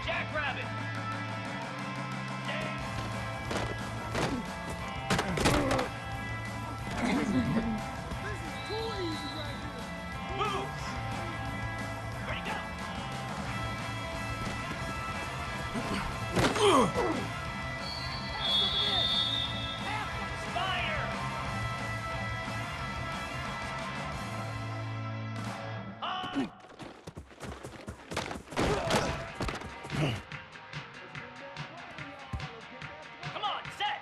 Jackrabbit! Come on, set!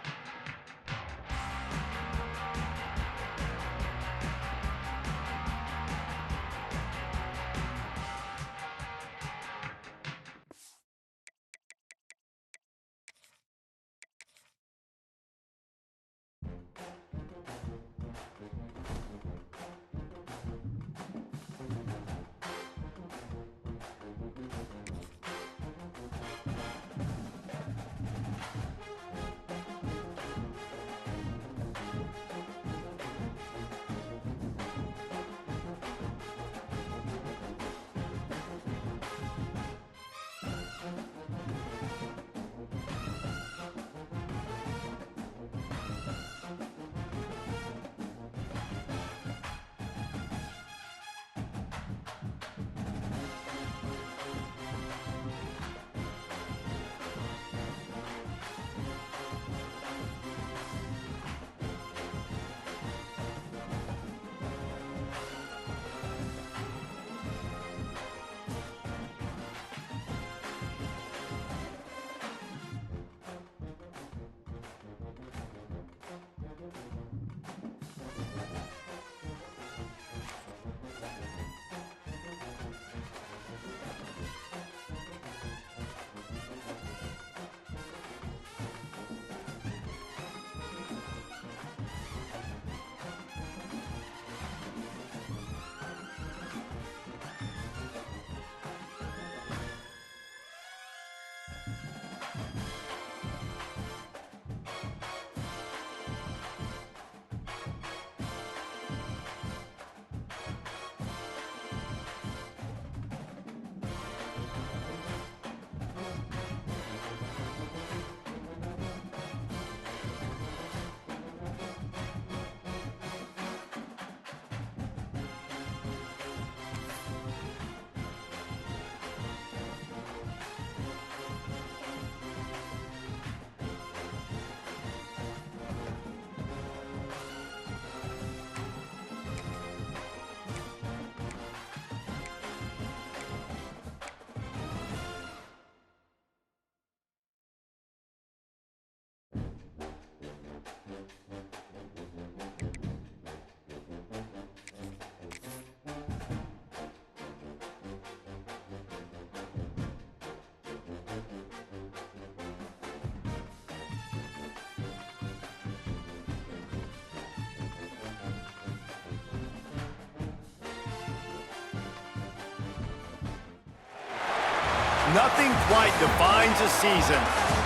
Nothing quite defines a season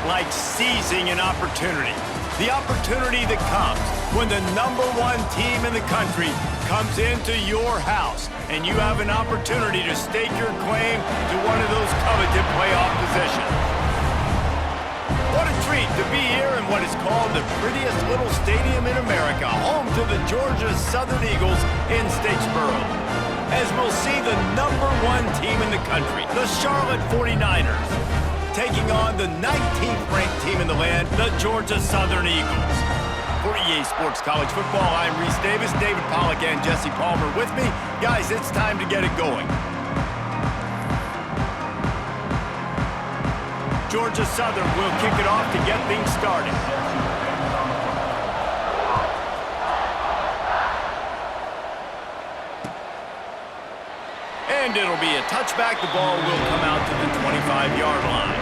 like seizing an opportunity. The opportunity that comes when the #1 team in the country comes into your house and you have an opportunity to stake your claim to one of those coveted playoff positions. What a treat to be here in what is called the prettiest little stadium in America, home to the Georgia Southern Eagles in Statesboro, as we'll see the #1 team in the country, the Charlotte 49ers, taking on the 19th ranked team in the land, the Georgia Southern Eagles. For EA Sports College Football, I'm Reese Davis, David Pollack, and Jesse Palmer with me. Guys, it's time to get it going. Georgia Southern will kick it off to get things started. And it'll be a touchback. The ball will come out to the 25-yard line.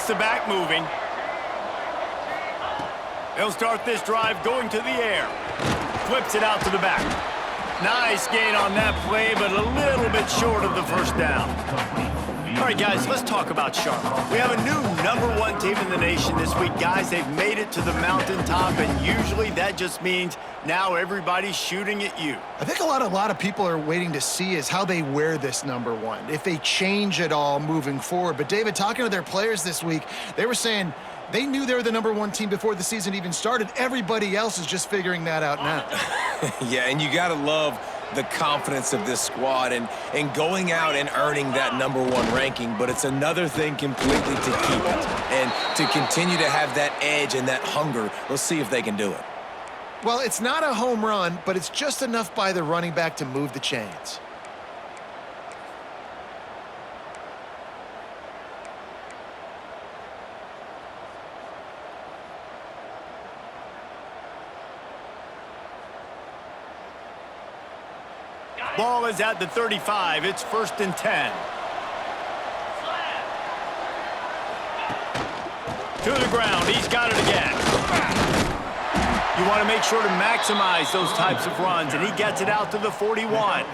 Gets the back moving. He'll start this drive going to the air. Flips it out to the back. Nice gain on that play, but a little bit short of the first down. All right, guys, let's talk about Charlotte. We have a new #1 team in the nation this week. Guys, they've made it to the mountaintop, and usually that just means now everybody's shooting at you. I think a lot of people are waiting to see is how they wear this #1, if they change it all moving forward. But, David, talking to their players this week, they were saying they knew they were the #1 team before the season even started. Everybody else is just figuring that out now. Yeah, and you got to love the confidence of this squad and going out and earning that #1 ranking, but it's another thing completely to keep it and to continue to have that edge and that hunger. Let's see if they can do it. Well, it's not a home run, but it's just enough by the running back to move the chains. Ball is at the 35. It's 1st and 10. To the ground. He's got it again. You want to make sure to maximize those types of runs, and he gets it out to the 41.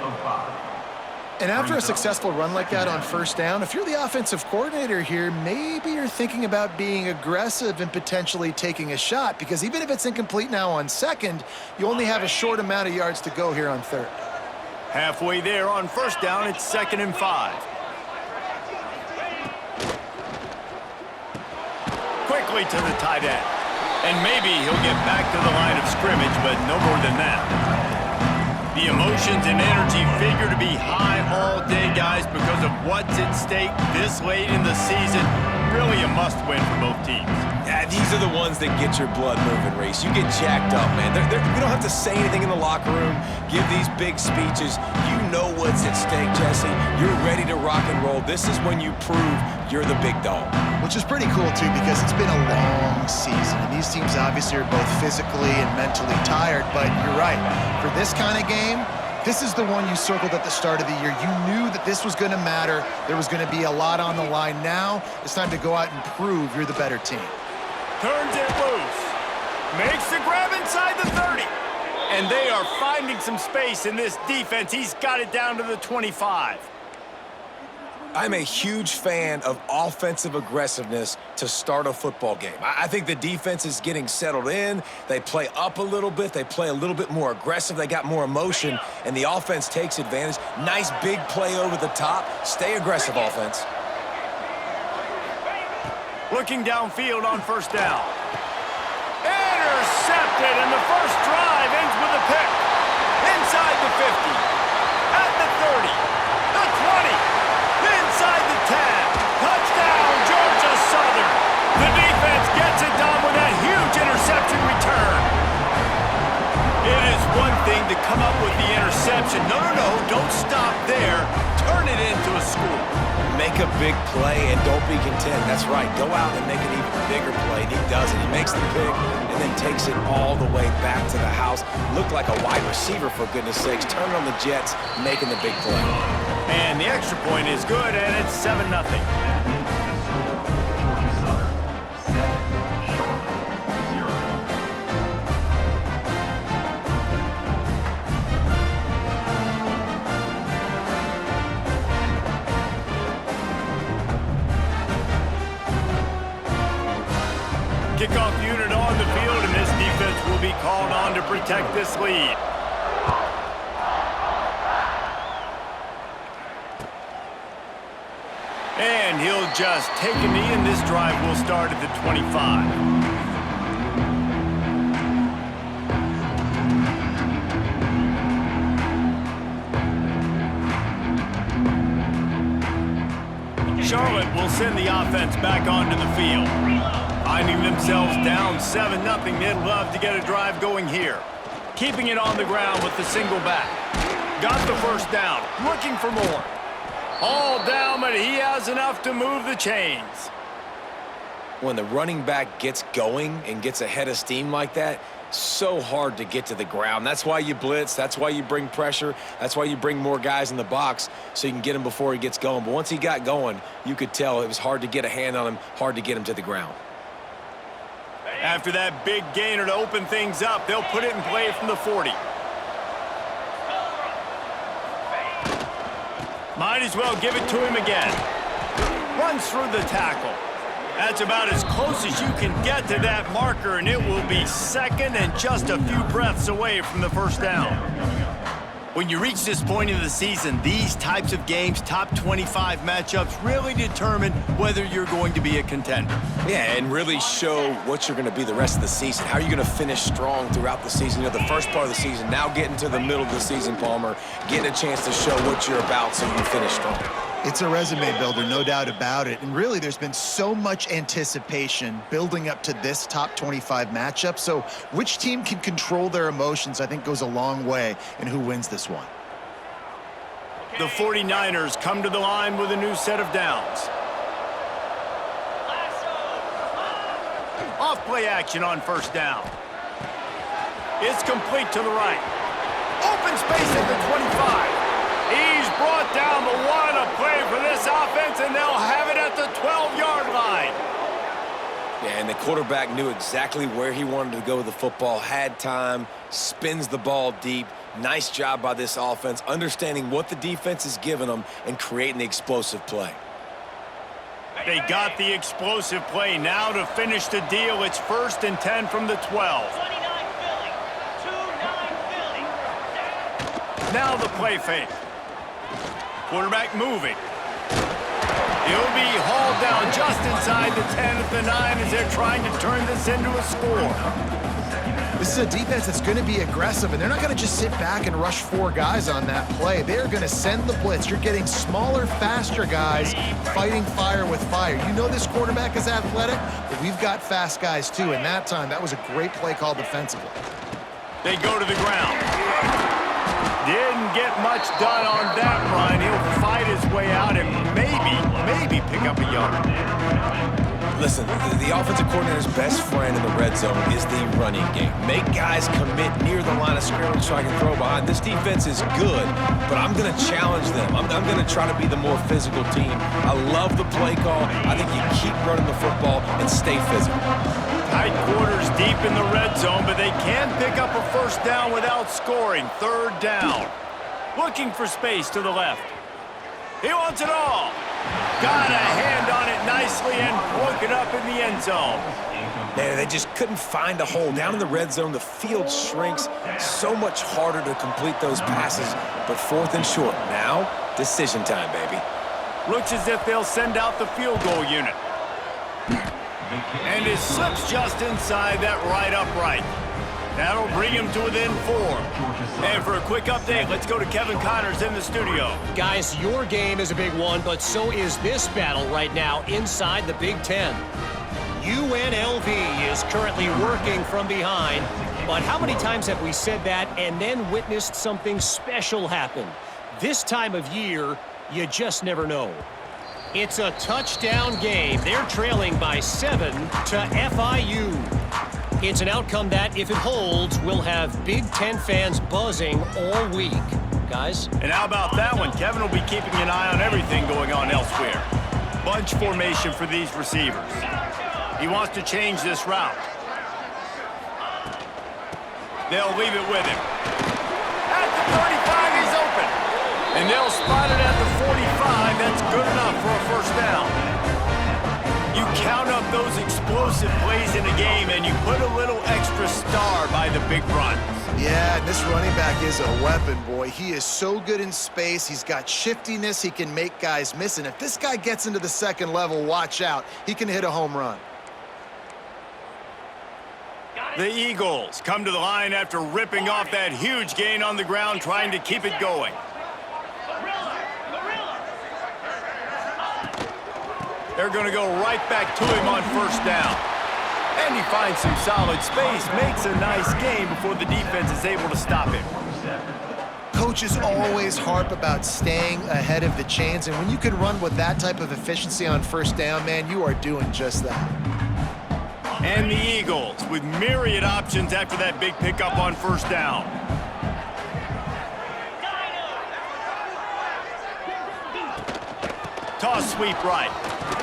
And after a successful run like that on 1st down, if you're the offensive coordinator here, maybe you're thinking about being aggressive and potentially taking a shot, because even if it's incomplete now on 2nd, you only have a short amount of yards to go here on 3rd. Halfway there on 1st down, it's 2nd and 5. Quickly to the tight end. And maybe he'll get back to the line of scrimmage, but no more than that. The emotions and energy figure to be high all day, guys, because of what's at stake this late in the season. Really a must-win for both teams. Yeah, these are the ones that get your blood moving, Reese. You get jacked up, man. You don't have to say anything in the locker room, give these big speeches. You know what's at stake, Jesse. You're ready to rock and roll. This is when you prove you're the big dog. Which is pretty cool, too, because it's been a long season. And these teams obviously are both physically and mentally tired, but you're right. For this kind of game, this is the one you circled at the start of the year. You knew that this was going to matter. There was going to be a lot on the line. Now it's time to go out and prove you're the better team. Turns it loose. Makes the grab inside the 30. And they are finding some space in this defense. He's got it down to the 25. I'm a huge fan of offensive aggressiveness to start a football game. I think the defense is getting settled in. They play up a little bit. They play a little bit more aggressive. They got more emotion, and the offense takes advantage. Nice big play over the top. Stay aggressive, offense. Looking downfield on 1st down. Intercepted, and the first drive ends with a pick. Inside the 50. At the 30. The 20. Inside the 10. Touchdown, Georgia Southern. The defense gets it done with that huge interception return. It is one thing to come up with the interception. No, don't stop there. Turn it into a score. Make a big play and don't be content. That's right. Go out and make an even bigger play. And he does it. He makes the pick and then takes it all the way back to the house. Looked like a wide receiver, for goodness sakes. Turning on the Jets, making the big play. And the extra point is good, and it's 7-0. Kickoff unit on the field, and this defense will be called on to protect this lead. And he'll just take a knee, and this drive will start at the 25. Charlotte will send the offense back onto the field. Finding themselves down 7-0, they'd love to get a drive going here. Keeping it on the ground with the single back. Got the 1st down, looking for more. All down, but he has enough to move the chains. When the running back gets going and gets ahead of steam like that, so hard to get to the ground. That's why you blitz. That's why you bring pressure. That's why you bring more guys in the box so you can get him before he gets going. But once he got going, you could tell it was hard to get a hand on him, hard to get him to the ground. After that big gainer to open things up, they'll put it in play from the 40. Might as well give it to him again. Runs through the tackle. That's about as close as you can get to that marker, and it will be second and just a few breaths away from the first down. When you reach this point in the season, these types of games, top 25 matchups, really determine whether you're going to be a contender. Yeah, and really show what you're going to be the rest of the season. How are you going to finish strong throughout the season? You know, the first part of the season, now getting to the middle of the season, Palmer, getting a chance to show what you're about so you can finish strong. It's a resume builder, no doubt about it. And really, there's been so much anticipation building up to this top 25 matchup. So which team can control their emotions, I think, goes a long way in who wins this one. The 49ers come to the line with a new set of downs. Off play action on first down. It's complete to the right. Open space at the 25. He's brought down the one, a play for this offense, and they'll have it at the 12-yard line. Yeah, and the quarterback knew exactly where he wanted to go with the football, had time, spins the ball deep. Nice job by this offense, understanding what the defense is giving them and creating the explosive play. They got the explosive play. Now to finish the deal, it's 1st and 10 from the 12. 29 Philly. 2-9 Philly. Now the play fake. Quarterback moving. He'll be hauled down just inside the 10 at the 9 as they're trying to turn this into a score. This is a defense that's going to be aggressive, and they're not going to just sit back and rush 4 guys on that play. They're going to send the blitz. You're getting smaller, faster guys fighting fire with fire. You know this quarterback is athletic, but we've got fast guys too. And that time, that was a great play call defensively. They go to the ground. Didn't get much done on that run. He'll fight his way out and maybe pick up a yard. Listen, the offensive coordinator's best friend in the red zone is the running game. Make guys commit near the line of scrimmage so I can throw behind. This defense is good, but I'm going to challenge them. I'm going to try to be the more physical team. I love the play call. I think you keep running the football and stay physical. Tight quarters deep in the red zone, but they can pick up a first down without scoring. 3rd down. Looking for space to the left. He wants it all. Got a hand on it nicely and broke it up in the end zone. Man, they just couldn't find a hole. Down in the red zone, the field shrinks. So much harder to complete those passes, but 4th and short. Now, decision time, baby. Looks as if they'll send out the field goal unit. And it slips just inside that right upright. That'll bring him to within 4. And for a quick update, let's go to Kevin Connors in the studio. Guys, your game is a big one, but so is this battle right now inside the Big Ten. UNLV is currently working from behind, but how many times have we said that and then witnessed something special happen? This time of year, you just never know. It's a touchdown game. They're trailing by 7 to FIU. It's an outcome that, if it holds, will have Big Ten fans buzzing all week. Guys? And how about that one? Kevin will be keeping an eye on everything going on elsewhere. Bunch formation for these receivers. He wants to change this route. They'll leave it with him. At the 35, he's open. And they'll spot it at the 45. That's good enough for a first down. You count up those explosive plays in a game, and you put a little extra star by the big run. Yeah, and this running back is a weapon, boy. He is so good in space. He's got shiftiness. He can make guys miss. And if this guy gets into the 2nd level, watch out. He can hit a home run. The Eagles come to the line after ripping off that huge gain on the ground, trying to keep it going. They're going to go right back to him on first down. And he finds some solid space, makes a nice gain before the defense is able to stop him. Coaches always harp about staying ahead of the chains, and when you can run with that type of efficiency on first down, man, you are doing just that. And the Eagles with myriad options after that big pickup on first down. Toss sweep right.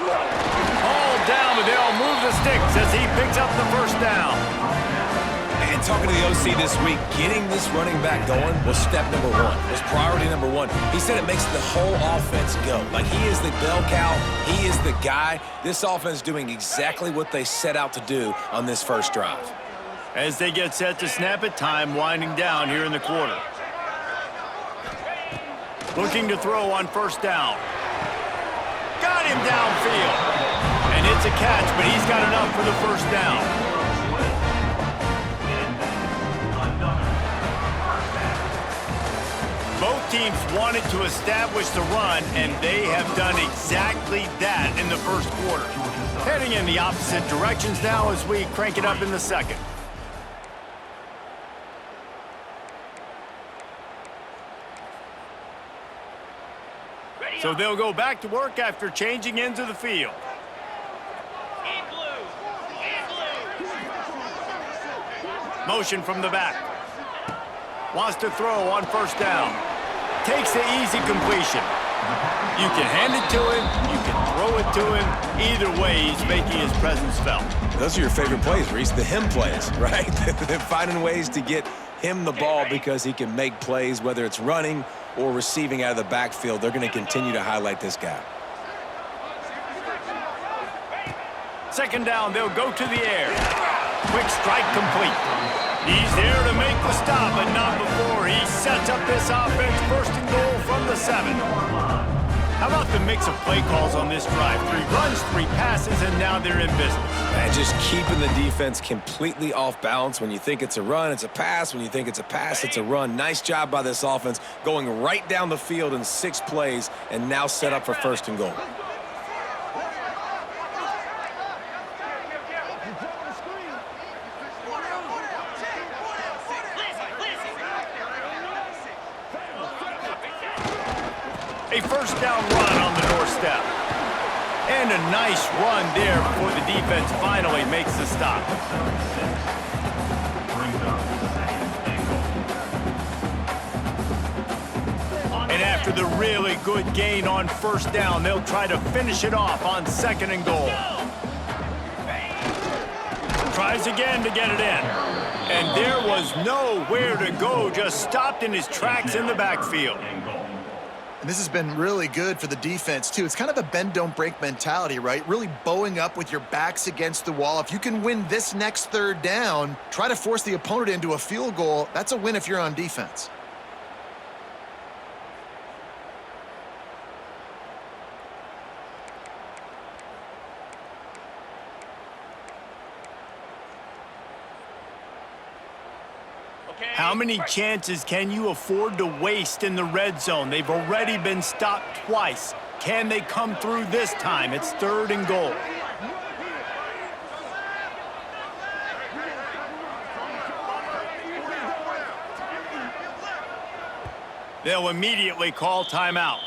Ball down, but they'll move the sticks as he picks up the first down. And talking to the OC this week, getting this running back going was step number one, was priority number one. He said it makes the whole offense go. Like, he is the bell cow, he is the guy. This offense doing exactly what they set out to do on this first drive. As they get set to snap it, time winding down here in the quarter. Looking to throw on first down. Got him downfield. And it's a catch, but he's got enough for the first down. Both teams wanted to establish the run, and they have done exactly that in the first quarter. Heading in the opposite directions now as we crank it up in the second. So they'll go back to work after changing into the field. Motion from the back. Wants to throw on first down. Takes the easy completion. You can hand it to him, you can throw it to him. Either way, he's making his presence felt. Those are your favorite plays, Reese, the him plays, right? They're finding ways to get him the ball because he can make plays, whether it's running or receiving out of the backfield. They're going to continue to highlight this guy. Second down, they'll go to the air. Quick strike complete. He's there to make the stop, but not before he sets up this offense. First and goal from the 7. How about the mix of play calls on this drive? 3 runs, 3 passes, and now they're in business. And just keeping the defense completely off balance. When you think it's a run, it's a pass. When you think it's a pass, it's a run. Nice job by this offense, going right down the field in 6 plays and now set up for first and goal. A first down run on the doorstep. And a nice run there before the defense finally makes the stop. And after the really good gain on first down, they'll try to finish it off on second and goal. Tries again to get it in. And there was nowhere to go, just stopped in his tracks in the backfield. And this has been really good for the defense, too. It's kind of a bend-don't-break mentality, right? Really bowing up with your backs against the wall. If you can win this next third down, try to force the opponent into a field goal. That's a win if you're on defense. How many chances can you afford to waste in the red zone? They've already been stopped twice. Can they come through this time? It's third and goal. They'll immediately call timeout.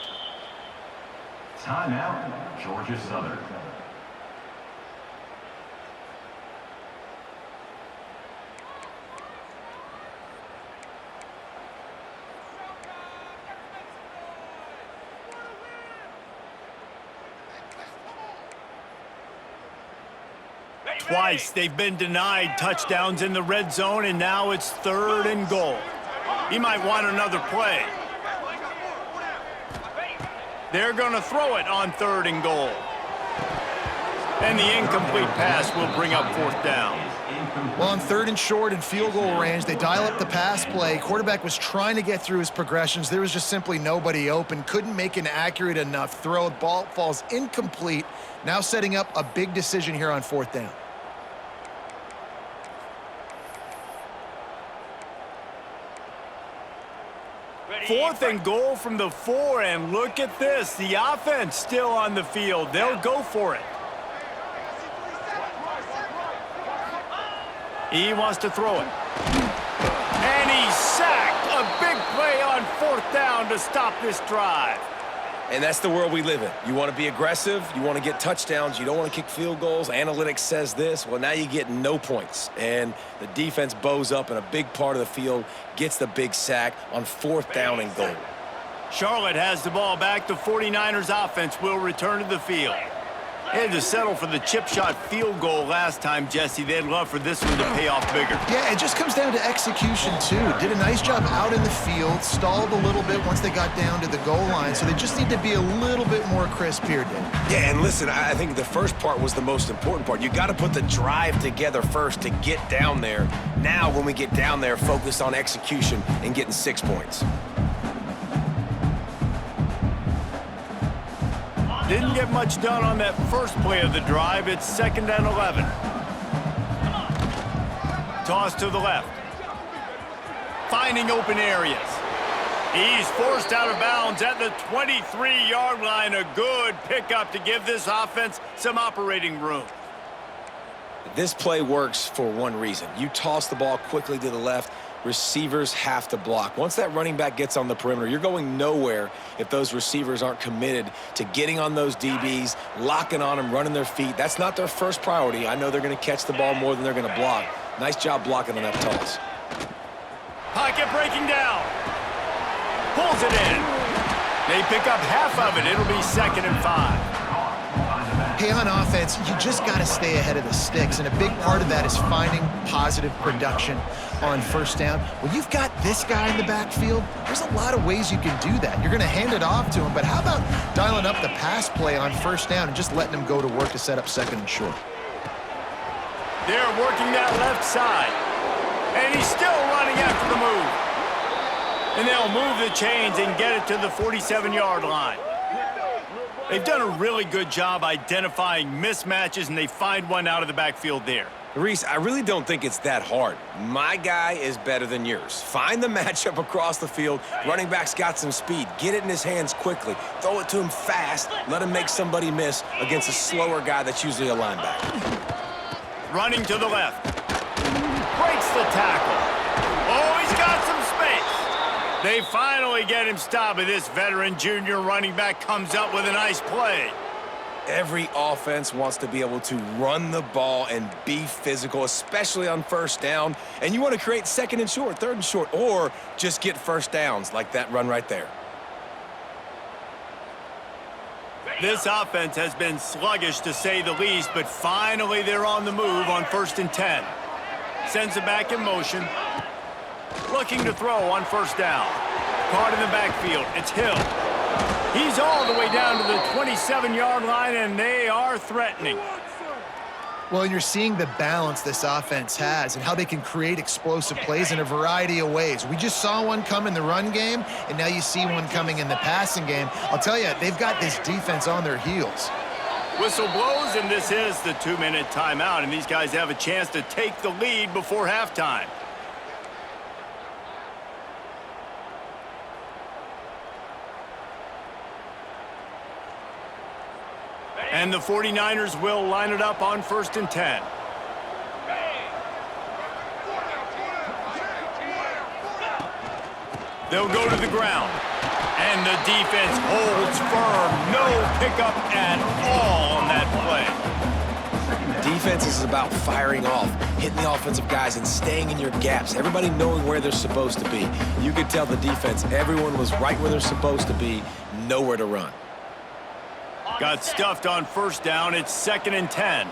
Timeout, Georgia Southern. Twice they've been denied touchdowns in the red zone, and now it's third and goal. He might want another play. They're going to throw it on third and goal. And the incomplete pass will bring up fourth down. Well, on third and short and field goal range, they dial up the pass play. Quarterback was trying to get through his progressions. There was just simply nobody open. Couldn't make an accurate enough throw. Ball falls incomplete. Now setting up a big decision here on fourth down. Fourth and goal from the 4, and look at this. The offense still on the field. They'll go for it. He wants to throw it. And he's sacked. A big play on fourth down to stop this drive. And that's the world we live in. You want to be aggressive, you want to get touchdowns, you don't want to kick field goals. Analytics says this. Well, now you get no points. And the defense bows up in a big part of the field, gets the big sack on 4th down and goal. Charlotte has the ball back. The 49ers offense will return to the field. They had to settle for the chip shot field goal last time, Jesse. They'd love for this one to pay off bigger. Yeah, it just comes down to execution, too. Did a nice job out in the field, stalled a little bit once they got down to the goal line, so they just need to be a little bit more crisp here, Dave. Yeah, and listen, I think the first part was the most important part. You got to put the drive together first to get down there. Now, when we get down there, focus on execution and getting 6 points. Didn't get much done on that first play of the drive. It's 2nd and 11. Toss to the left. Finding open areas. He's forced out of bounds at the 23-yard line. A good pickup to give this offense some operating room. This play works for one reason. You toss the ball quickly to the left, receivers have to block. Once that running back gets on the perimeter, you're going nowhere if those receivers aren't committed to getting on those DBs, locking on them, running their feet. That's not their first priority. I know they're going to catch the ball more than they're going to block. Nice job blocking on that toss. Pocket breaking down. Pulls it in. They pick up half of it. It'll be 2nd and 5. Hey, on offense, you just got to stay ahead of the sticks, and a big part of that is finding positive production on 1st down. When you've got this guy in the backfield, there's a lot of ways you can do that. You're going to hand it off to him, but how about dialing up the pass play on 1st down and just letting him go to work to set up 2nd and short? They're working that left side, and he's still running after the move. And they'll move the chains and get it to the 47-yard line. They've done a really good job identifying mismatches, and they find one out of the backfield there. Reese, I really don't think it's that hard. My guy is better than yours. Find the matchup across the field. Running back's got some speed. Get it in his hands quickly. Throw it to him fast. Let him make somebody miss against a slower guy that's usually a linebacker. Running to the left. Breaks the tackle. Oh, he's got some space. They finally get him stopped, but this veteran junior running back comes up with a nice play. Every offense wants to be able to run the ball and be physical, especially on 1st down. And you want to create 2nd and short, 3rd and short, or just get 1st downs like that run right there. This offense has been sluggish, to say the least, but finally they're on the move on 1st and 10. Sends it back in motion. Looking to throw on 1st down. Caught in the backfield. It's Hill. He's all the way down to the 27-yard line, and they are threatening. Well, you're seeing the balance this offense has and how they can create explosive plays in a variety of ways. We just saw one come in the run game, and now you see one coming in the passing game. I'll tell you, they've got this defense on their heels. Whistle blows, and this is the 2-minute timeout, and these guys have a chance to take the lead before halftime. And the 49ers will line it up on 1st and 10. They'll go to the ground. And the defense holds firm. No pickup at all on that play. Defense is about firing off, hitting the offensive guys, and staying in your gaps. Everybody knowing where they're supposed to be. You could tell the defense, everyone was right where they're supposed to be, nowhere to run. Got stuffed on 1st down. It's 2nd and 10.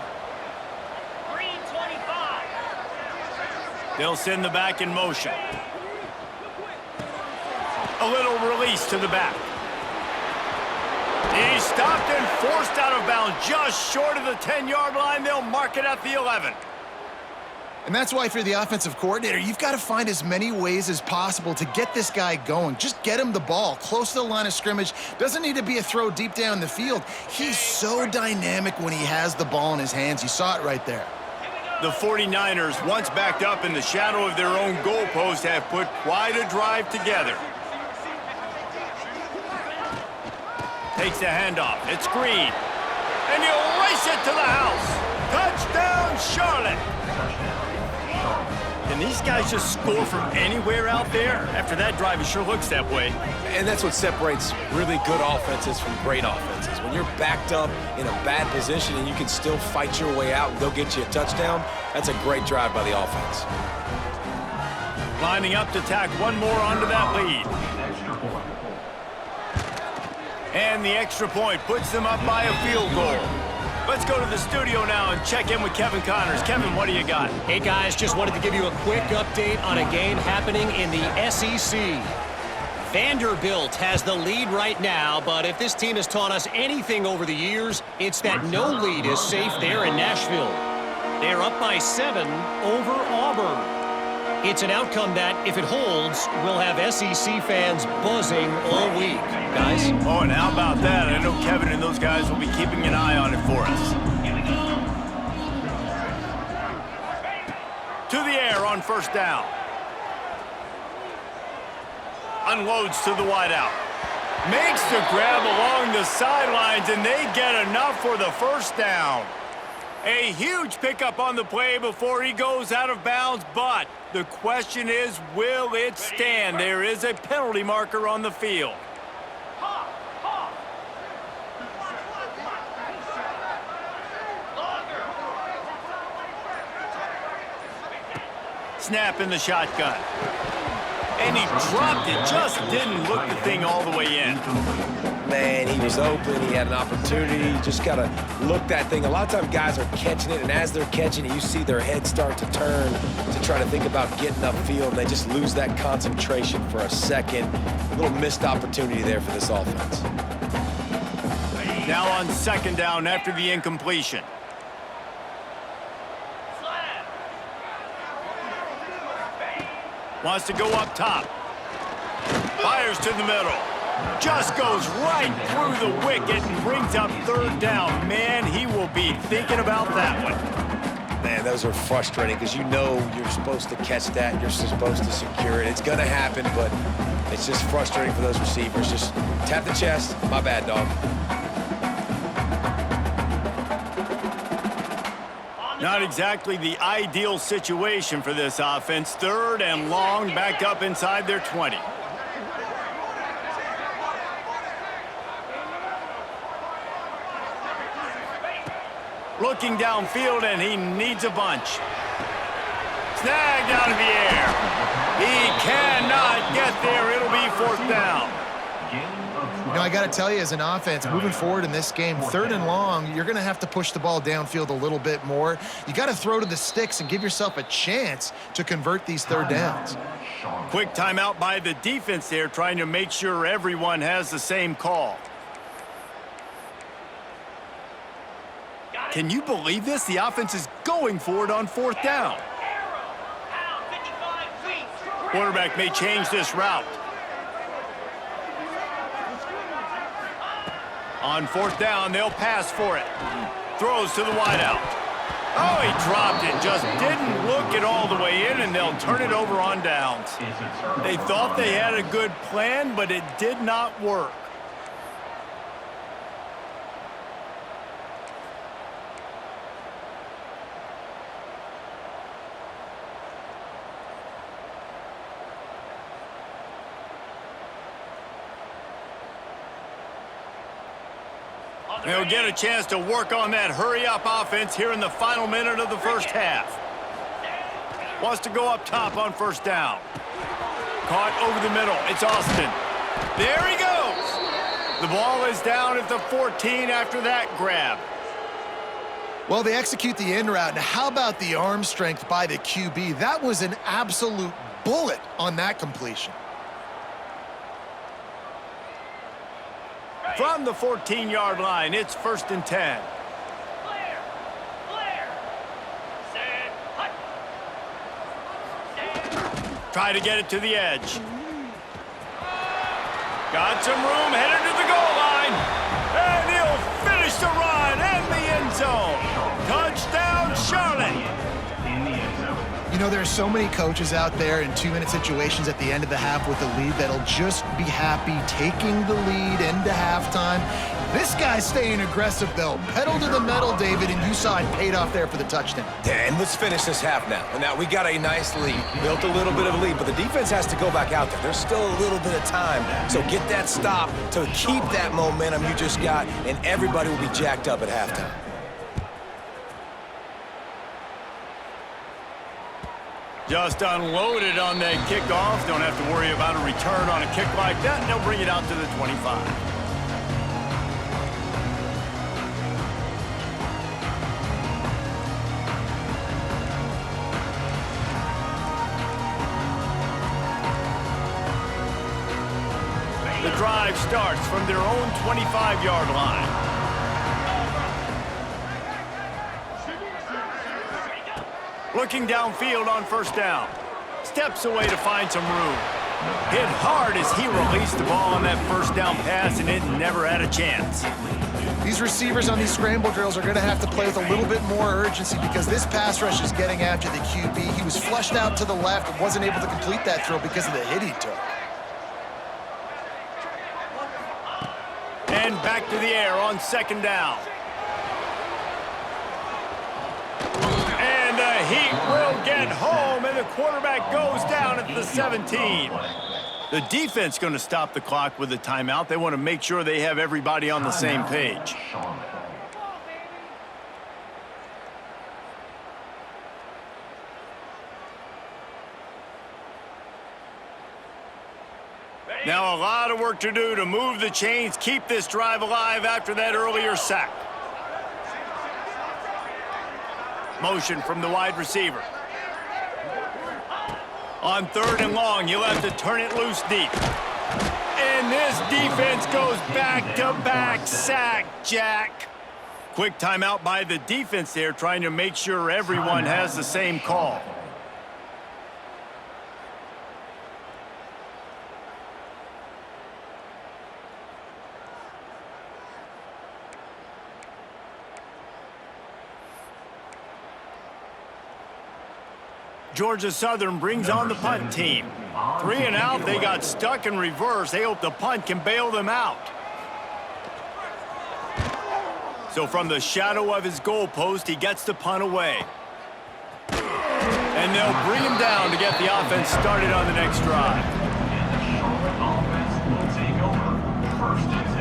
Green 25. They'll send the back in motion. A little release to the back. He's stopped and forced out of bounds just short of the 10-yard line. They'll mark it at the 11. And that's why if you're the offensive coordinator, you've got to find as many ways as possible to get this guy going. Just get him the ball close to the line of scrimmage. Doesn't need to be a throw deep down the field. He's so dynamic when he has the ball in his hands. You saw it right there. The 49ers, once backed up in the shadow of their own goalpost, have put quite a drive together. Takes the handoff. It's Green. And he'll race it to the house. Touchdown, Charlotte. Can these guys just score from anywhere out there? After that drive, it sure looks that way. And that's what separates really good offenses from great offenses. When you're backed up in a bad position and you can still fight your way out and go get you a touchdown, that's a great drive by the offense. Lining up to tack one more onto that lead. Extra point. And the extra point puts them up by a field goal. Let's go to the studio now and check in with Kevin Connors. Kevin, what do you got? Hey, guys, just wanted to give you a quick update on a game happening in the SEC. Vanderbilt has the lead right now, but if this team has taught us anything over the years, it's that no lead is safe there in Nashville. They're up by 7 over Auburn. It's an outcome that, if it holds, will have SEC fans buzzing all week, guys. Oh, and how about that? I know Kevin and those guys will be keeping an eye on it for us. To the air on first down. Unloads to the wideout. Makes the grab along the sidelines, and they get enough for the first down. A huge pickup on the play before he goes out of bounds, but the question is, will it stand? There is a penalty marker on the field. Snap in the shotgun. And he dropped it, just didn't look the thing all the way in. Man, he was open. He had an opportunity. You just got to look that thing. A lot of times guys are catching it, and as they're catching it, you see their head start to turn to try to think about getting upfield, and they just lose that concentration for a second. A little missed opportunity there for this offense. Now on second down after the incompletion. Wants to go up top. Fires to the middle. Just goes right through the wicket and brings up third down. Man, he will be thinking about that one. Man, those are frustrating because you know you're supposed to catch that. You're supposed to secure it. It's going to happen, but it's just frustrating for those receivers. Just tap the chest. My bad, dog. Not exactly the ideal situation for this offense. Third and long, back up inside their 20. Looking downfield, and he needs a bunch. Snagged out of the air. He cannot get there. It'll be fourth down. You know, I got to tell you, as an offense, moving forward in this game, third and long, you're going to have to push the ball downfield a little bit more. You got to throw to the sticks and give yourself a chance to convert these third downs. Quick timeout by the defense there, trying to make sure everyone has the same call. Can you believe this? The offense is going for it on fourth down. Quarterback may change this route. On fourth down, they'll pass for it. Throws to the wideout. Oh, he dropped it. Just didn't look it all the way in, and they'll turn it over on downs. They thought they had a good plan, but it did not work. They'll get a chance to work on that hurry-up offense here in the final minute of the first half. Wants to go up top on first down. Caught over the middle. It's Austin. There he goes. The ball is down at the 14 after that grab. Well, they execute the in route. Now, how about the arm strength by the QB? That was an absolute bullet on that completion. From the 14-yard line, it's first and 10. Try to get it to the edge. Got some room, headed to the goal line. And he'll finish the run in the end zone. Touchdown, Charlotte. You know, there are so many coaches out there in 2-minute situations at the end of the half with the lead that'll just be happy taking the lead into halftime. This guy's staying aggressive, though. Pedal to the metal, David, and you saw it paid off there for the touchdown. And let's finish this half now. And now we got a nice lead, built a little bit of a lead, but the defense has to go back out there. There's still a little bit of time. So get that stop to keep that momentum you just got, and everybody will be jacked up at halftime. Just unloaded on that kickoff. Don't have to worry about a return on a kick like that. And they'll bring it out to the 25. The drive starts from their own 25-yard line. Looking downfield on first down. Steps away to find some room. Hit hard as he released the ball on that first down pass, and it never had a chance. These receivers on these scramble drills are going to have to play with a little bit more urgency because this pass rush is getting after the QB. He was flushed out to the left and wasn't able to complete that throw because of the hit he took. And back to the air on second down. And the Heat will get home, and the quarterback goes down at the 17. The defense going to stop the clock with a timeout. They want to make sure they have everybody on the same page. Now a lot of work to do to move the chains, keep this drive alive after that earlier sack. Motion from the wide receiver. On third and long, you'll have to turn it loose deep. And this defense goes back-to-back sack, Jack. Quick timeout by the defense there, trying to make sure everyone has the same call. Georgia Southern brings on the punt team. 3 and out, they got stuck in reverse. They hope the punt can bail them out. So from the shadow of his goalpost, he gets the punt away. And they'll bring him down to get the offense started on the next drive. Offense will take over. First and 10.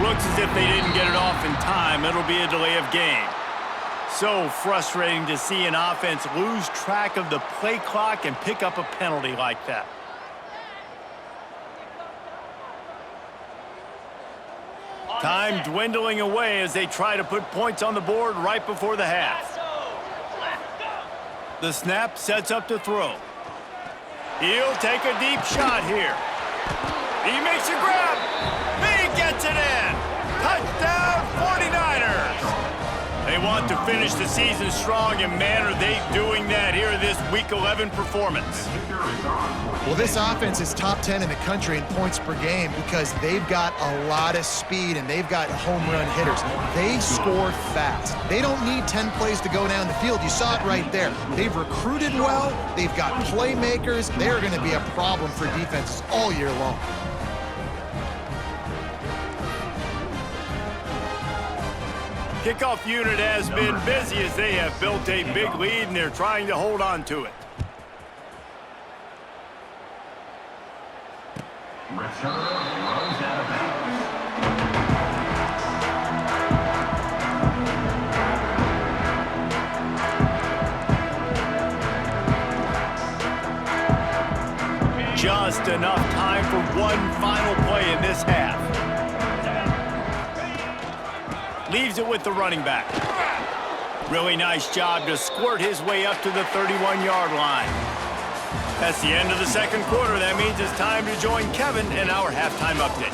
Looks as if they didn't get it off in time. It'll be a delay of game. So frustrating to see an offense lose track of the play clock and pick up a penalty like that. Time dwindling away as they try to put points on the board right before the half. The snap sets up to throw. He'll take a deep shot here. He makes a grab. He gets it in. Touchdown 49ers. They want to finish the season strong, and man, are they doing that here in this Week 11 performance. Well, this offense is top 10 in the country in points per game because they've got a lot of speed and they've got home run hitters. They score fast. They don't need 10 plays to go down the field. You saw it right there. They've recruited well. They've got playmakers. They're going to be a problem for defenses all year long. Kickoff unit has been busy as they have built a big lead, and they're trying to hold on to it. Return runs out of bounds. Just enough time for one final play in this half. Leaves it with the running back. Really nice job to squirt his way up to the 31-yard line. That's the end of the second quarter. That means it's time to join Kevin in our halftime update.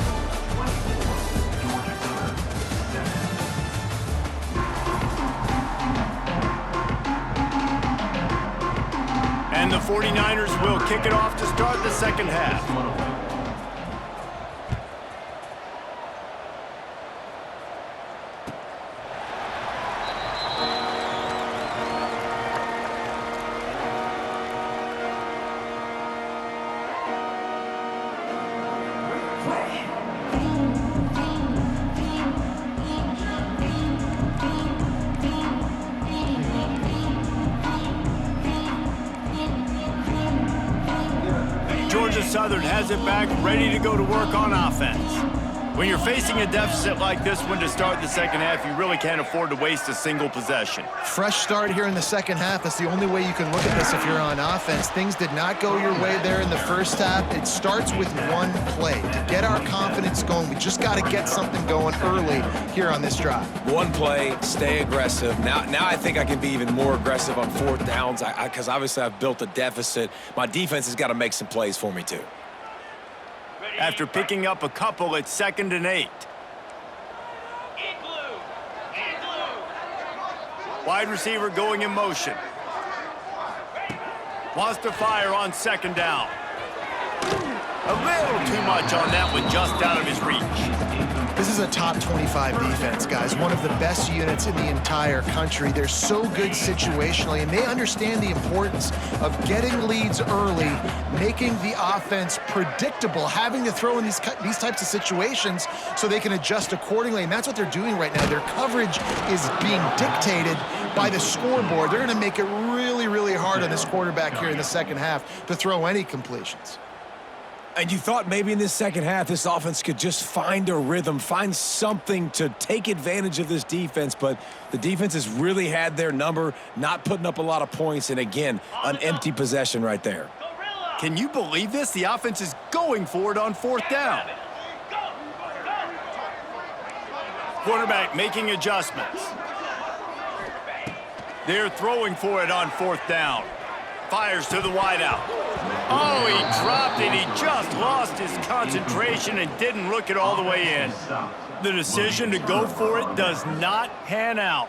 And the 49ers will kick it off to start the second half. Georgia Southern has it back, ready to go to work on offense. When you're facing a deficit like this one to start the second half, you really can't afford to waste a single possession. Fresh start here in the second half. That's the only way you can look at this if you're on offense. Things did not go your way there in the first half. It starts with one play. To get our confidence going, we just got to get something going early here on this drive. One play, stay aggressive. Now I think I can be even more aggressive on fourth downs because obviously I've built a deficit. My defense has got to make some plays for me too. After picking up a couple, it's 2nd and 8. In blue. In blue. Wide receiver going in motion. Wants to fire on 2nd down. A little too much on that one, just out of his reach. This is a top 25 defense, guys. One of the best units in the entire country. They're so good situationally, and they understand the importance of getting leads early, making the offense predictable, having to throw in these types of situations so they can adjust accordingly, and that's what they're doing right now. Their coverage is being dictated by the scoreboard. They're going to make it really, really hard on this quarterback here in the second half to throw any completions. And you thought maybe in this second half, this offense could just find a rhythm, find something to take advantage of this defense, but the defense has really had their number, not putting up a lot of points, and again, an empty possession right there. Can you believe this? The offense is going for it on 4th down. Quarterback making adjustments. They're throwing for it on 4th down. Fires to the wideout. Oh, he dropped it. He just lost his concentration and didn't look it all the way in. The decision to go for it does not pan out.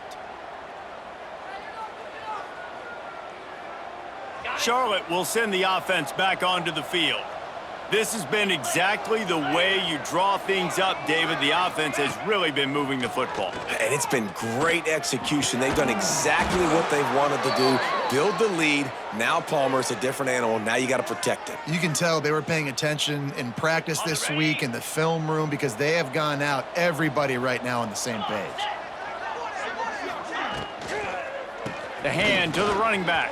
Charlotte will send the offense back onto the field. This has been exactly the way you draw things up, David. The offense has really been moving the football. And it's been great execution. They've done exactly what they've wanted to do. Build the lead. Now Palmer's a different animal. Now you got to protect it. You can tell they were paying attention in practice this week in the film room because they have gone out, everybody right now on the same page. The hand to the running back.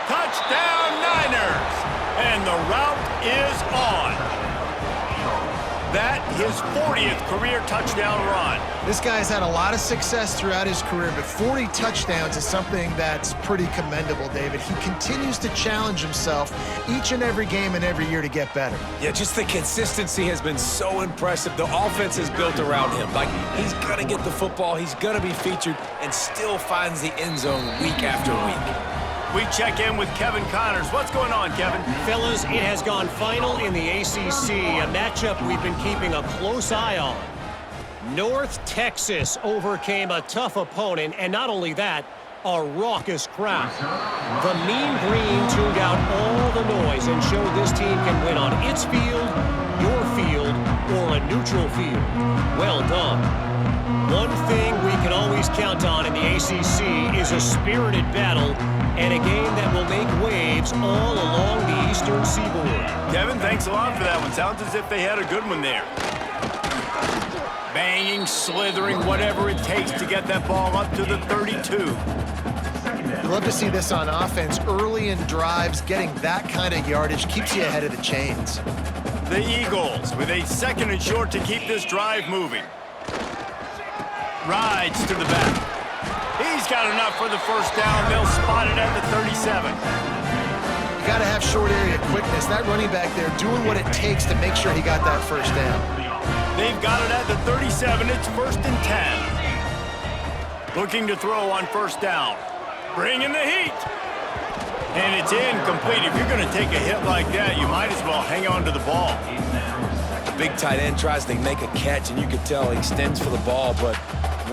Touchdown, Niners! And the route is on. That, his 40th career touchdown run. This guy's had a lot of success throughout his career, but 40 touchdowns is something that's pretty commendable, David. He continues to challenge himself each and every game and every year to get better. Yeah, just the consistency has been so impressive. The offense is built around him. Like, he's going to get the football, he's going to be featured, and still finds the end zone week after week. We check in with Kevin Connors. What's going on, Kevin? Fellas, it has gone final in the ACC, a matchup we've been keeping a close eye on. North Texas overcame a tough opponent, and not only that, a raucous crowd. The Mean Green tuned out all the noise and showed this team can win on its field, your field, or a neutral field. Well done. One thing we can always count on in the ACC is a spirited battle and a game that will make waves all along the Eastern Seaboard. Kevin, thanks a lot for that one. Sounds as if they had a good one there. Banging, slithering, whatever it takes to get that ball up to the 32. You love to see this on offense. Early in drives, getting that kind of yardage keeps you ahead of the chains. The Eagles with a 2nd and short to keep this drive moving. Rides to the back. He's got enough for the first down. They'll spot it at the 37. You got to have short area quickness. That running back there doing what it takes to make sure he got that first down. They've got it at the 37. It's 1st and 10. Looking to throw on 1st down. Bringing the heat. And it's incomplete. If you're going to take a hit like that, you might as well hang on to the ball. The big tight end tries to make a catch, and you could tell he extends for the ball, but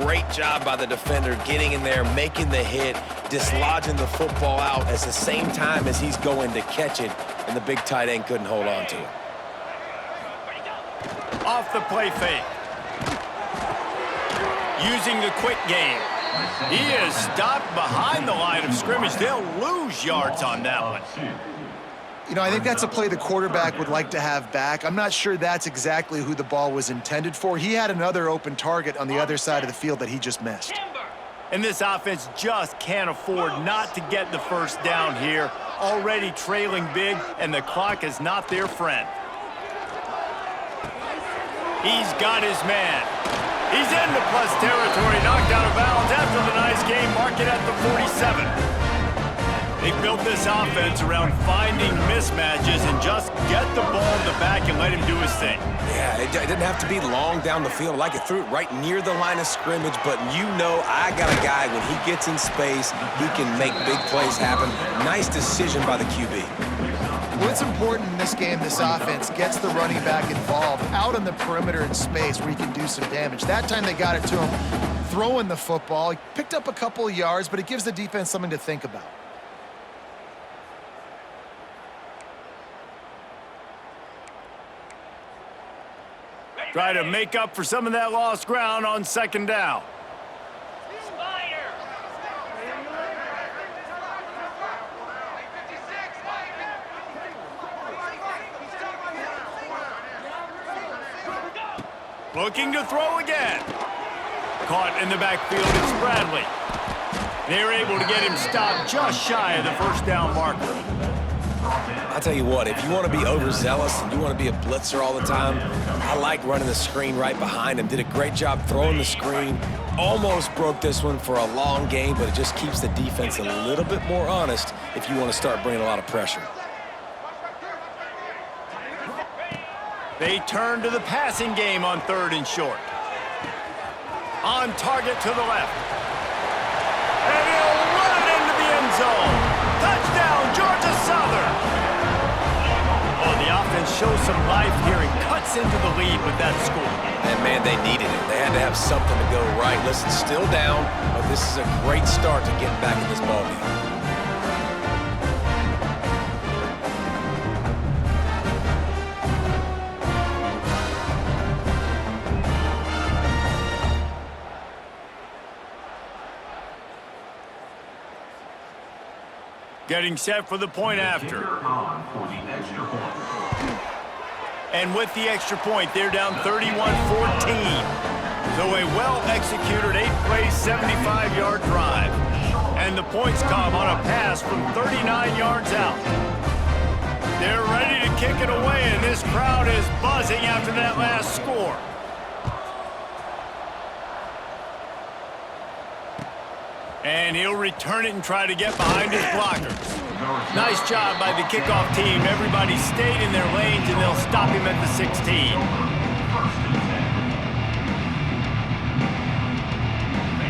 Great job by the defender getting in there, making the hit, dislodging the football out at the same time as he's going to catch it, and the big tight end couldn't hold on to it. Off the play fake. Using the quick game. He is stopped behind the line of scrimmage. They'll lose yards on that one. You know, I think that's a play the quarterback would like to have back. I'm not sure that's exactly who the ball was intended for. He had another open target on the other side of the field that he just missed. And this offense just can't afford not to get the first down here. Already trailing big, and the clock is not their friend. He's got his man. He's into plus territory, knocked out of bounds after the nice game, mark it at the 47. They built this offense around finding mismatches and just get the ball in the back and let him do his thing. Yeah, it didn't have to be long down the field. Like it threw it right near the line of scrimmage, but you know I got a guy, when he gets in space, he can make big plays happen. Nice decision by the QB. What's important in this game, this offense gets the running back involved out on the perimeter in space where he can do some damage. That time they got it to him throwing the football. He picked up a couple of yards, but it gives the defense something to think about. Try to make up for some of that lost ground on second down. Looking to throw again. Caught in the backfield, it's Bradley. They're able to get him stopped just shy of the first down marker. I'll tell you what, if you want to be overzealous and you want to be a blitzer all the time, I like running the screen right behind him. Did a great job throwing the screen. Almost broke this one for a long game, but it just keeps the defense a little bit more honest if you want to start bringing a lot of pressure. They turn to the passing game on 3rd and short. On target to the left. And he'll run it into the end zone. Touchdown, Georgia Southern. Oh, the offense shows some life here and cuts into the lead with that score. And, man, they needed it. They had to have something to go right. Listen, still down, but this is a great start to getting back in this ballgame. Getting set for the point after. And with the extra point, they're down 31-14. So a well-executed 8-play, 75-yard drive. And the points come on a pass from 39 yards out. They're ready to kick it away, and this crowd is buzzing after that last score. And he'll return it and try to get behind his blockers. Nice job by the kickoff team. Everybody stayed in their lanes, and they'll stop him at the 16.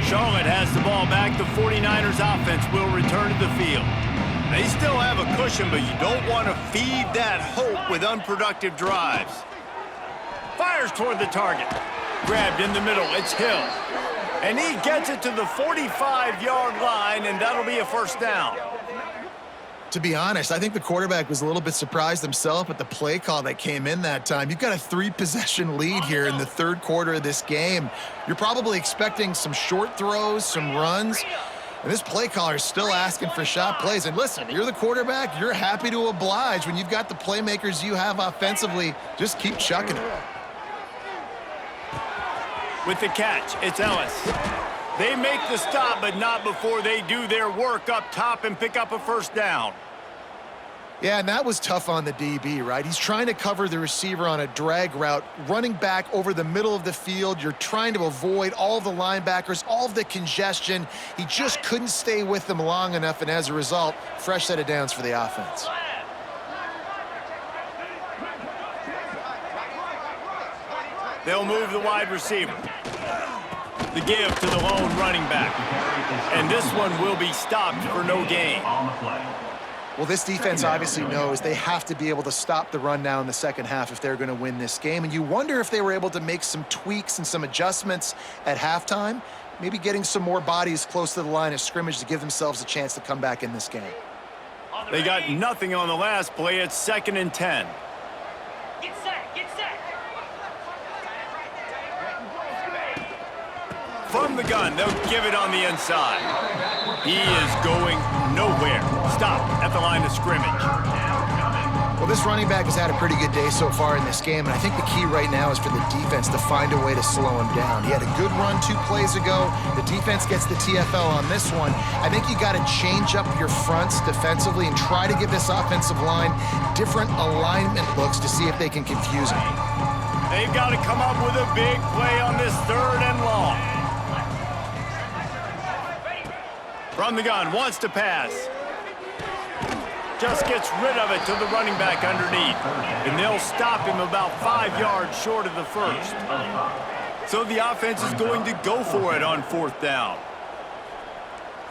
Charlotte has the ball back. The 49ers offense will return to the field. They still have a cushion, but you don't want to feed that hope with unproductive drives. Fires toward the target. Grabbed in the middle. It's Hill. And he gets it to the 45-yard line, and that'll be a first down. To be honest, I think the quarterback was a little bit surprised himself at the play call that came in that time. You've got a 3-possession lead here in the 3rd quarter of this game. You're probably expecting some short throws, some runs. And this play caller is still asking for shot plays. And listen, you're the quarterback. You're happy to oblige. When you've got the playmakers you have offensively, just keep chucking it. With the catch, it's Ellis. They make the stop, but not before they do their work up top and pick up a first down. Yeah, and that was tough on the DB, right? He's trying to cover the receiver on a drag route, running back over the middle of the field. You're trying to avoid all the linebackers, all of the congestion. He just couldn't stay with them long enough, and as a result, fresh set of downs for the offense. They'll move the wide receiver. The give to the lone running back. And this one will be stopped for no gain. Well, this defense obviously knows they have to be able to stop the run now in the second half if they're going to win this game. And you wonder if they were able to make some tweaks and some adjustments at halftime, maybe getting some more bodies close to the line of scrimmage to give themselves a chance to come back in this game. They got nothing on the last play. It's 2nd and 10. Get set, get set. From the gun, they'll give it on the inside. He is going nowhere. Stop at the line of scrimmage. Well, this running back has had a pretty good day so far in this game, and I think the key right now is for the defense to find a way to slow him down. He had a good run 2 plays ago. The defense gets the TFL on this one. I think you got to change up your fronts defensively and try to give this offensive line different alignment looks to see if they can confuse him. They've got to come up with a big play on this 3rd and long. From the gun, wants to pass. Just gets rid of it to the running back underneath. And they'll stop him about 5 yards short of the first. So the offense is going to go for it on 4th down.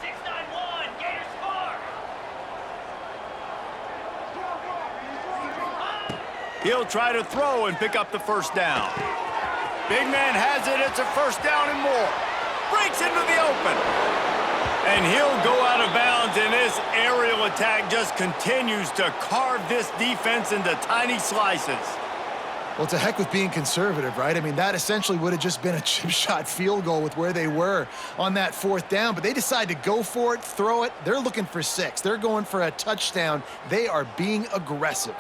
6-9-1, Gators score. He'll try to throw and pick up the 1st down. Big man has it. It's a 1st down and more. Breaks into the open. And he'll go out of bounds, and this aerial attack just continues to carve this defense into tiny slices. Well, to heck with being conservative, right? I mean, that essentially would have just been a chip shot field goal with where they were on that 4th down, but they decide to go for it, throw it. They're looking for 6. They're going for a touchdown. They are being aggressive.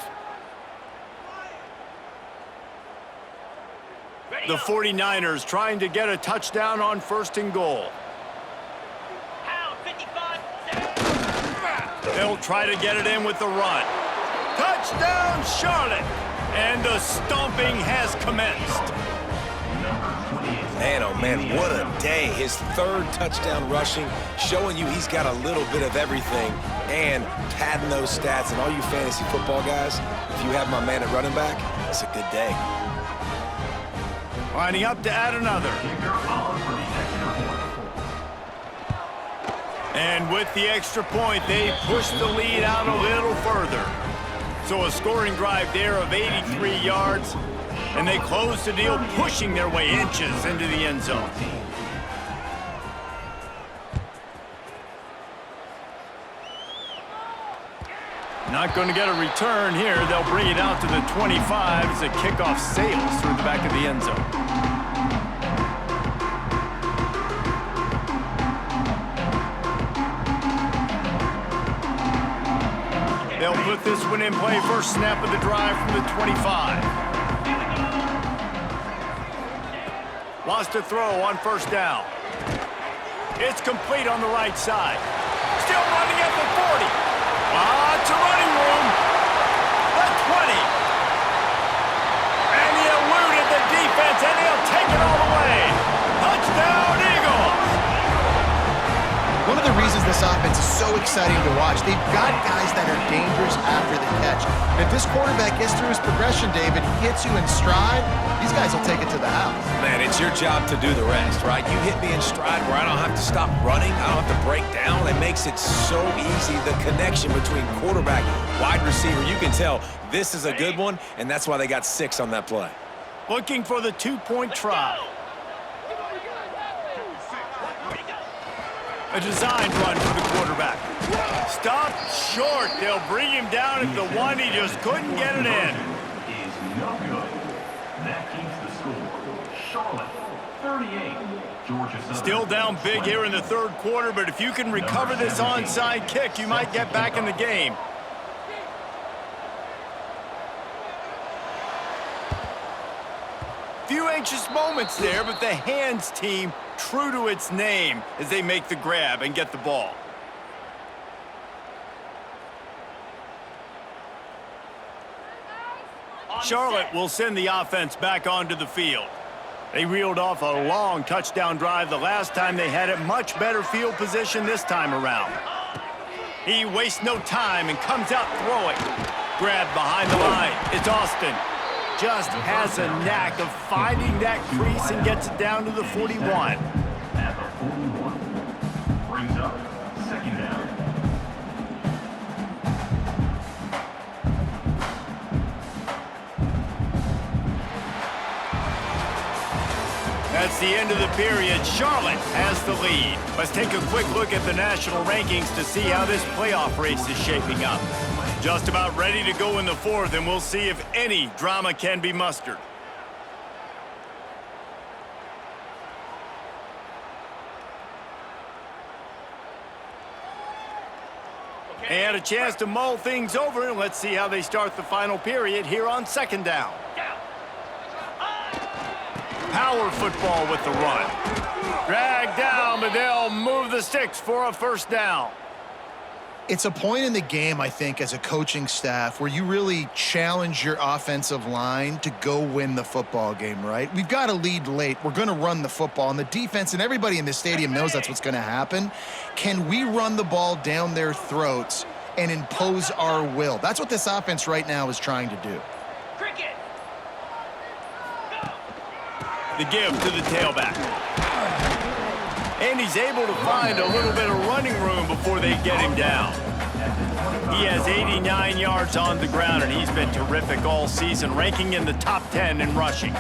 The 49ers trying to get a touchdown on 1st and goal. They'll try to get it in with the run. Touchdown, Charlotte! And the stomping has commenced. Man, oh man, what a day. His 3rd touchdown rushing, showing you he's got a little bit of everything and padding those stats. And all you fantasy football guys, if you have my man at running back, it's a good day. Lining up to add another. And with the extra point, they push the lead out a little further. So a scoring drive there of 83 yards, and they close the deal, pushing their way inches into the end zone. Not going to get a return here. They'll bring it out to the 25 as the kickoff sails through the back of the end zone. They'll put this one in play. First snap of the drive from the 25. Wants to throw on 1st down. It's complete on the right side. Still running at the 40. Lots of running room. The 20. And he eluded the defense, and he'll take it all the way. Touchdown, Eagles. One of the reasons this offense is so exciting to watch, they've got guys that are dangerous after the catch. And if this quarterback gets through his progression, David, he hits you in stride, these guys will take it to the house. Man, it's your job to do the rest, right? You hit me in stride where I don't have to stop running. I don't have to break down. It makes it so easy, the connection between quarterback, wide receiver. You can tell this is a good one, and that's why they got 6 on that play. Looking for the 2-point try. A designed run for the quarterback. Stopped short. They'll bring him down at the 1. He just couldn't get it in. Is no good. That keeps the score. Charlotte, 38. Georgia Southern. Still down big here in the 3rd quarter, but if you can recover this onside kick, you might get back in the game. Few anxious moments there, but the hands team true to its name as they make the grab and get the ball. Charlotte will send the offense back onto the field. They reeled off a long touchdown drive the last time they had it. Much better field position this time around. He wastes no time and comes out throwing. Grab behind the line. It's Austin. Just has a knack of finding that crease and gets it down to the 41. At the 41. Brings up 2nd down. the end of the period. Charlotte has the lead. Let's take a quick look at the national rankings to see how this playoff race is shaping up. Just about ready to go in the fourth, and we'll see if any drama can be mustered. And a chance to mull things over, and let's see how they start the final period here on second down. Power football with the run. Drag down, but they'll move the sticks for a first down. It's a point in the game, I think, as a coaching staff where you really challenge your offensive line to go win the football game, right? We've got to lead late. We're going to run the football. And the defense and everybody in the stadium knows that's what's going to happen. Can we run the ball down their throats and impose our will? That's what this offense right now is trying to do. Cricket. The give to the tailback. And he's able to find a little bit of running room before they get him down. He has 89 yards on the ground, and he's been terrific all season, ranking in the top 10 in rushing.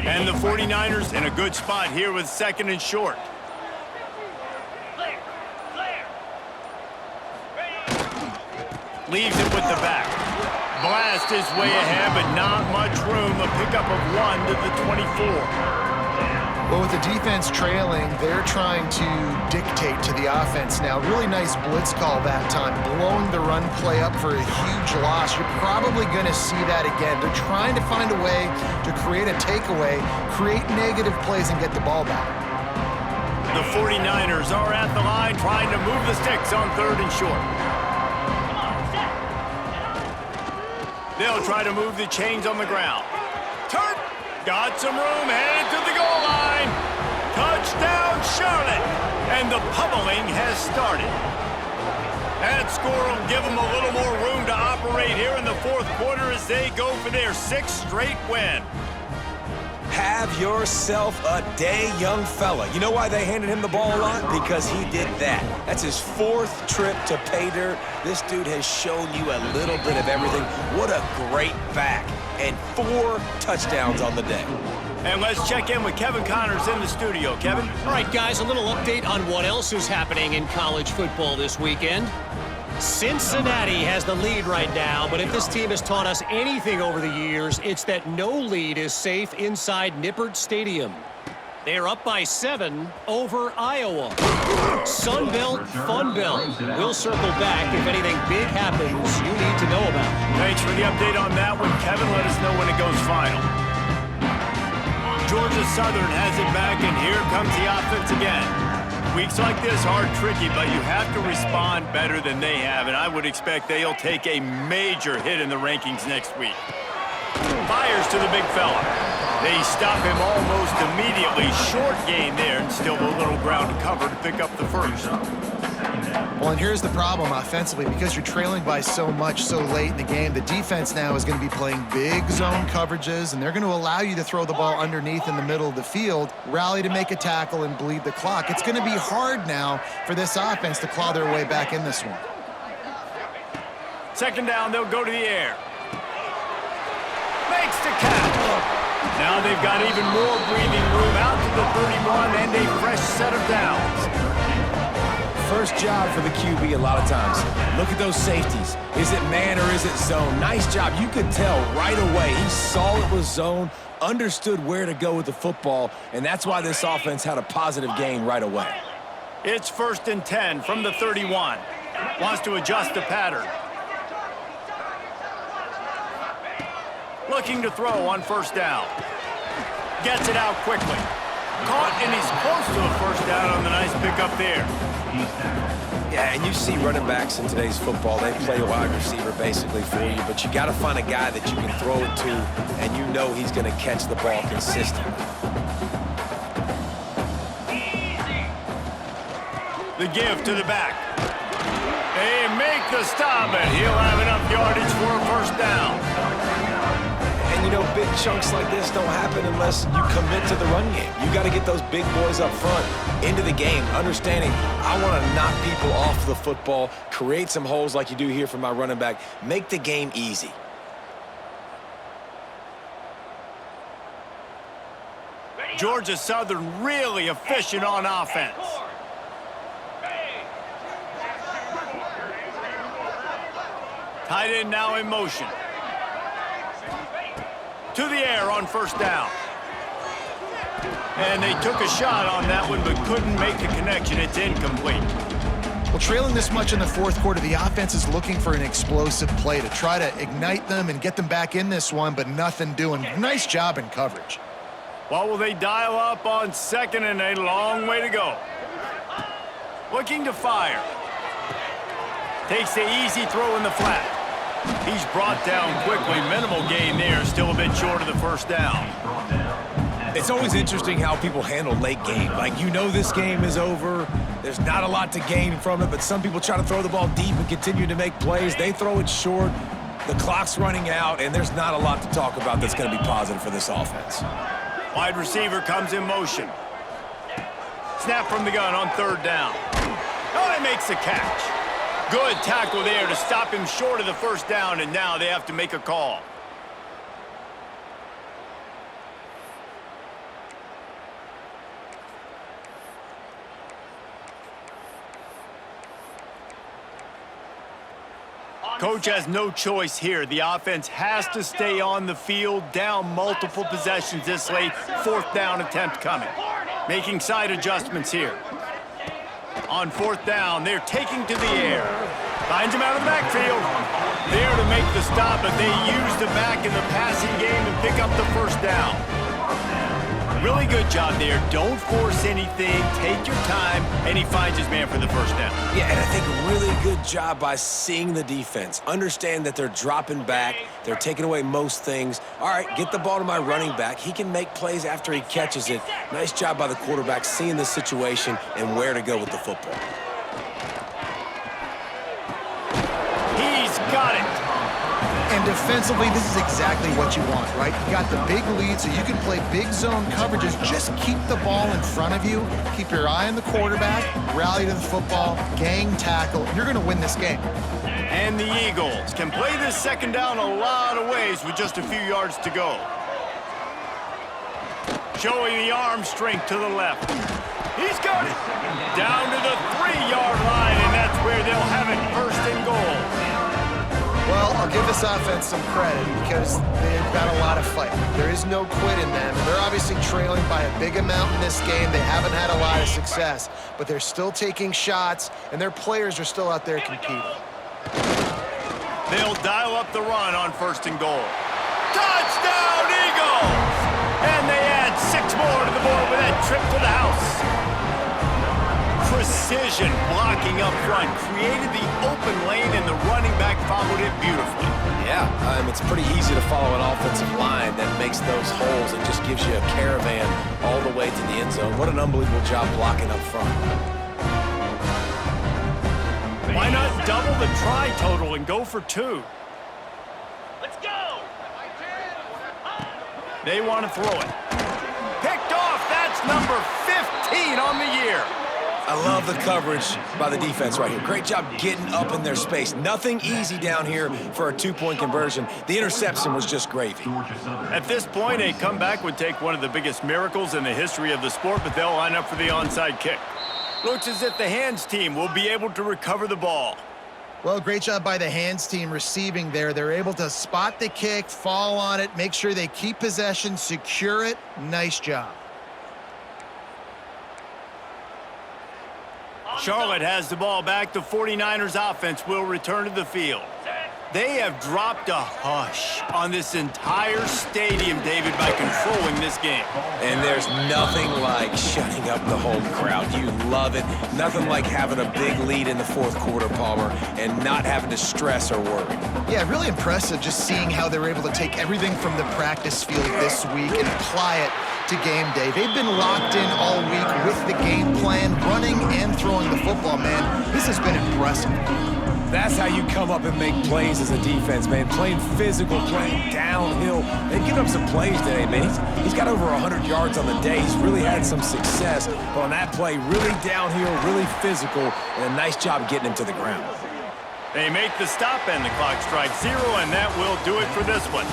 And the 49ers in a good spot here with second and short. Clear. Clear. Ready. Leaves it with the back. Blast his way ahead, but not much room. A pickup of 1 to the 24. Well, with the defense trailing, they're trying to dictate to the offense now. Really nice blitz call that time, blowing the run play up for a huge loss. You're probably going to see that again. They're trying to find a way to create a takeaway, create negative plays, and get the ball back. The 49ers are at the line trying to move the sticks on third and short. They'll try to move the chains on the ground. Turn. Got some room, headed to the goal line. Touchdown, Charlotte. And the pummeling has started. That score will give them a little more room to operate here in the fourth quarter as they go for their 6th straight win. Have yourself a day, young fella. You know why they handed him the ball a lot? Because he did that. That's his 4th trip to pay dirt. This dude has shown you a little bit of everything. What a great back. And 4 touchdowns on the day. And let's check in with Kevin Connors in the studio. Kevin? All right, guys, a little update on what else is happening in college football this weekend. Cincinnati has the lead right now, but if this team has taught us anything over the years, it's that no lead is safe inside Nippert Stadium. They're up by 7 over Iowa. Sun Belt, Fun Belt. We'll circle back if anything big happens you need to know about. Thanks for the update on that one, Kevin. Let us know when it goes final. Georgia Southern has it back, and here comes the offense again. Weeks like this are tricky, but you have to respond better than they have, and I would expect they'll take a major hit in the rankings next week. Fires to the big fella. They stop him almost immediately. Short gain there, and still a little ground to cover to pick up the first. Well, and here's the problem offensively. Because you're trailing by so much so late in the game, the defense now is going to be playing big zone coverages, and they're going to allow you to throw the ball underneath in the middle of the field, rally to make a tackle, and bleed the clock. It's going to be hard now for this offense to claw their way back in this one. Second down, they'll go to the air. Makes the catch. Now they've got even more breathing room out to the 31 and a fresh set of downs. First job for the QB a lot of times. Look at those safeties. Is it man or is it zone? Nice job. You could tell right away. He saw it was zone, understood where to go with the football, and that's why this offense had a positive gain right away. It's 1st and 10 from the 31. Wants to adjust the pattern. Looking to throw on first down. Gets it out quickly. Caught, and he's close to a first down on the nice pickup there. Yeah, and you see running backs in today's football, they play wide receiver basically for you, but you got to find a guy that you can throw it to, and you know he's going to catch the ball consistently. The give to the back. They make the stop, and he'll have enough yardage for a first down. And you know, big chunks like this don't happen unless you commit to the run game. You got to get those big boys up front into the game, understanding I want to knock people off the football, create some holes like you do here for my running back, make the game easy. Georgia Southern really efficient on offense. Tight end now in motion. To the air on first down. And they took a shot on that one, but couldn't make the connection. It's incomplete. Well, trailing this much in the fourth quarter, the offense is looking for an explosive play to try to ignite them and get them back in this one, but nothing doing. Nice job in coverage. What will they dial up on second and a long way to go? Looking to fire. Takes the easy throw in the flat. He's brought down quickly. Minimal gain there. Still a bit short of the first down. It's always interesting how people handle late game. Like, you know this game is over. There's not a lot to gain from it, but some people try to throw the ball deep and continue to make plays. They throw it short. The clock's running out, and there's not a lot to talk about that's going to be positive for this offense. Wide receiver comes in motion. Snap from the gun on third down. Oh, he makes the catch. Good tackle there to stop him short of the first down, and now they have to make a call. Coach has no choice here. The offense has to stay on the field, down multiple possessions this late. Fourth down attempt coming. Making side adjustments here. On fourth down, they're taking to the air. Finds him out of the backfield. There to make the stop, but they use the back in the passing game and pick up the first down. Really good job there. Don't force anything. Take your time, and he finds his man for the first down. Yeah, and I think a really good job by seeing the defense. Understand that they're dropping back. They're taking away most things. All right, get the ball to my running back. He can make plays after he catches it. Nice job by the quarterback seeing the situation and where to go with the football. He's got it. And defensively, this is exactly what you want, right? You got the big lead, so you can play big zone coverages. Just keep the ball in front of you. Keep your eye on the quarterback. Rally to the football. Gang tackle. You're going to win this game. And the Eagles can play this second down a lot of ways with just a few yards to go. Showing the arm strength to the left. He's got it. Down to the 3-yard line, and that's where they'll have it first and goal. Well, I'll give this offense some credit because they've got a lot of fight. There is no quit in them. They're obviously trailing by a big amount in this game. They haven't had a lot of success, but they're still taking shots, and their players are still out there competing. They'll dial up the run on first and goal. Touchdown, Eagles! And they add 6 more to the board with that trip to the house. Precision blocking up front created the open lane, and the running back followed it beautifully. Yeah, it's pretty easy to follow an offensive line that makes those holes and just gives you a caravan all the way to the end zone. What an unbelievable job blocking up front. Why not double the try total and go for 2? Let's go! They want to throw it. Picked off. That's number 15 on the year. I love the coverage by the defense right here. Great job getting up in their space. Nothing easy down here for a 2-point conversion. The interception was just gravy. At this point, a comeback would take one of the biggest miracles in the history of the sport, but they'll line up for the onside kick. Looks as if the hands team will be able to recover the ball. Well, great job by the hands team receiving there. They're able to spot the kick, fall on it, make sure they keep possession, secure it. Nice job. Charlotte has the ball back. The 49ers offense will return to the field. They have dropped a hush on this entire stadium, David, by controlling this game. And there's nothing like shutting up the home crowd. You love it. Nothing like having a big lead in the fourth quarter, Palmer, and not having to stress or worry. Yeah, really impressive just seeing how they were able to take everything from the practice field this week and apply it to game day. They've been locked in all week with the game plan, running and throwing the football, man. This has been impressive. That's how you come up and make plays as a defense, man. Playing physical, playing downhill. They've given up some plays today, man. He's got over 100 yards on the day. He's really had some success. But on that play, really downhill, really physical, and a nice job getting him to the ground. They make the stop, and the clock strikes 0, and that will do it for this one.